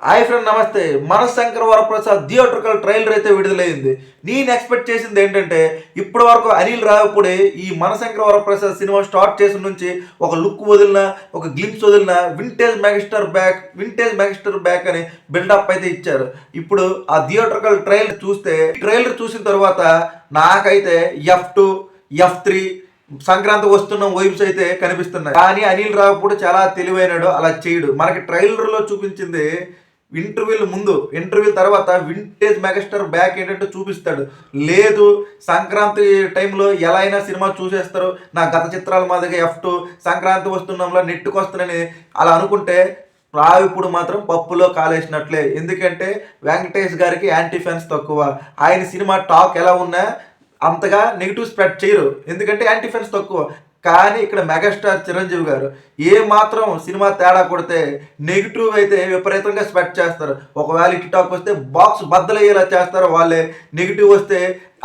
Hi friend, నమస్తే. మనశంకర Varaprasad theatrical trailer అయితే విడుదలైంది. నేను ఎక్స్పెక్ట్ చేసింది ఏంటంటే, ఇప్పటి వరకు అనిల్ రావిపూడి ఈ మనశంకర వరప్రసాద్ సినిమా స్టార్ట్ చేసిన నుంచి ఒక లుక్ వదిలిన, ఒక గ్లిమ్స్ వదిలిన, వింటేజ్ మెగాస్టార్ బ్యాక్ అని బిల్డప్ అయితే ఇచ్చారు. ఇప్పుడు ఆ థియేట్రికల్ ట్రైలర్ చూసిన తర్వాత నాకైతే F2, F3 సంక్రాంతి వస్తున్న వైబ్స్ అయితే కనిపిస్తున్నాయి. కానీ అనిల్ రావిపూడి చాలా తెలివైనడు, అలా చేయడు. మనకి ట్రైలర్లో చూపించింది ఇంటర్వ్యూ తర్వాత వింటేజ్ మెగాస్టార్ బ్యాక్ ఏంటంటే చూపిస్తాడు. లేదు, సంక్రాంతి టైంలో ఎలా అయినా సినిమా చూసేస్తారు, నా గత చిత్రాల మాదిరిగా F2 సంక్రాంతి వస్తున్నాంలో నెట్టుకొస్తానని అలా అనుకుంటే రావిపూడి మాత్రం పప్పులో కాలేసినట్లే. ఎందుకంటే వెంకటేష్ గారికి యాంటీ ఫ్యాన్స్ తక్కువ. ఆయన సినిమా టాక్ ఎలా ఉన్నా అంతగా నెగిటివ్ స్ప్రెడ్ చేయరు, ఎందుకంటే యాంటీ ఫ్యాన్స్ తక్కువ. కానీ ఇక్కడ మెగాస్టార్ చిరంజీవి గారు ఏ మాత్రం సినిమా తేడా కొడితే నెగిటివ్ అయితే విపరీతంగా స్ప్రెడ్ చేస్తారు. ఒకవేళ టిక్టాక్ వస్తే బాక్స్ బద్దలయ్యేలా చేస్తారు వాళ్ళే, నెగిటివ్ వస్తే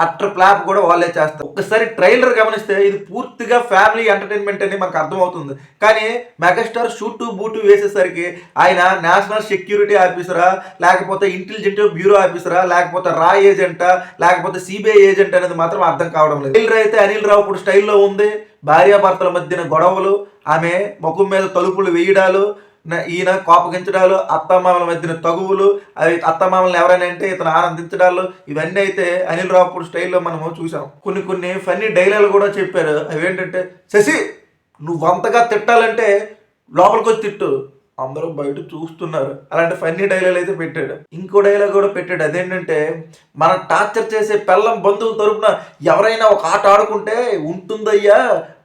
అట్టర్ ప్లాప్ కూడా వాళ్ళే చేస్తారు. ఒక్కసారి ట్రైలర్ గమనిస్తే ఇది పూర్తిగా ఫ్యామిలీ ఎంటర్టైన్మెంట్ అని మనకు అర్థమవుతుంది. కానీ మెగాస్టార్ షూటు బూటు వేసేసరికి ఆయన నేషనల్ సెక్యూరిటీ ఆఫీసరా, లేకపోతే ఇంటెలిజెంట్ బ్యూరో ఆఫీసరా, లేకపోతే రా ఏజెంటా, లేకపోతే సిబిఐ ఏజెంట్ అనేది మాత్రం అర్థం కావడం లేదు. ట్రైలర్ అయితే అనిల్ రావిపూడి స్టైల్లో ఉంది. భార్యాభర్తల మధ్యన గొడవలు, ఆమె ముఖం మీద తలుపులు వేయడాలు, ఈయన కోపగించడాలు, అత్తమామల మధ్యన తగువులు, అవి అత్తమామలను ఎవరైనా అంటే ఇతను ఆనందించడాలు, ఇవన్నీ అయితే అనిల్ రావిపూడి స్టైల్లో మనము చూసాం. కొన్ని ఫన్నీ డైలాగులు కూడా చెప్పారు. అవి ఏంటంటే, శశి నువ్వు అంతగా తిట్టాలంటే లోపలికి వచ్చి తిట్టు, అందరూ బయట చూస్తున్నారు, అలాంటి ఫన్నీ డైలాగ్ అయితే పెట్టాడు. ఇంకో డైలాగ్ కూడా పెట్టాడు. అదేంటంటే, మన టార్చర్ చేసే పెళ్ళం బంధువుల తరపున ఎవరైనా ఒక ఆట ఆడుకుంటే ఉంటుందయ్యా,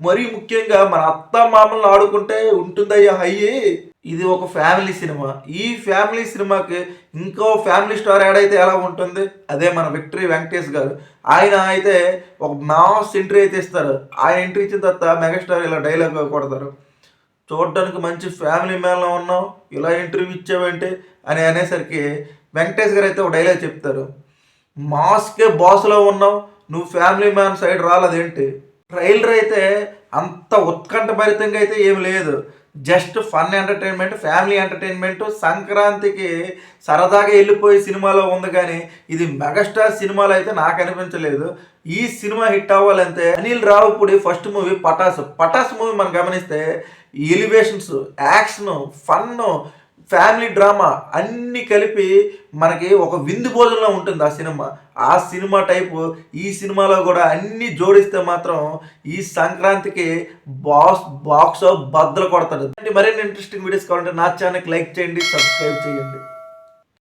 మరీ ముఖ్యంగా మన అత్త మామలను ఆడుకుంటే ఉంటుందయ్యా హయ్యి. ఇది ఒక ఫ్యామిలీ సినిమా. ఈ ఫ్యామిలీ సినిమాకి ఇంకో ఫ్యామిలీ స్టార్ యాడ్ అయితే ఎలా ఉంటుంది? అదే మన విక్టరీ వెంకటేష్ గారు. ఆయన అయితే ఒక మాస్ ఎంట్రీ అయితే ఇస్తారు. ఆయన ఎంట్రీ ఇచ్చిన తర్వాత మెగాస్టార్ ఇలా డైలాగ్ కొడతారు, చూడడానికి మంచి ఫ్యామిలీ మ్యాన్లో ఉన్నావు, ఇలా ఇంటర్వ్యూ ఇచ్చావేంటి అని అనేసరికి వెంకటేష్ గారు అయితే ఒక డైలాగ్ చెప్తారు, మాస్కే బాస్లో ఉన్నావు, నువ్వు ఫ్యామిలీ మ్యాన్ సైడ్ రాలేదేంటి. ట్రైలర్ అయితే అంత ఉత్కంఠభరితంగా అయితే ఏమి లేదు, just fun entertainment, family entertainment, సంక్రాంతికి సరదాగా వెళ్ళిపోయే సినిమాలో ఉంది. కానీ ఇది మెగాస్టార్ సినిమాలో అయితే నాకు అనిపించలేదు. ఈ సినిమా హిట్ అవ్వాలంటే Anil Ravipudi first movie Pataas movie మనం గమనిస్తే elevations, action, fun, family drama అన్నీ కలిపి మనకి ఒక విందు భోజనంలో ఉంటుంది ఆ సినిమా టైపు ఈ సినిమాలో కూడా అన్నీ జోడిస్తే మాత్రం ఈ సంక్రాంతికి బాక్స్ బద్దలు కొడతాడు. మరిన్ని ఇంట్రెస్టింగ్ వీడియోస్ కావాలంటే నా ఛానల్కి లైక్ చేయండి, సబ్స్క్రైబ్ చేయండి.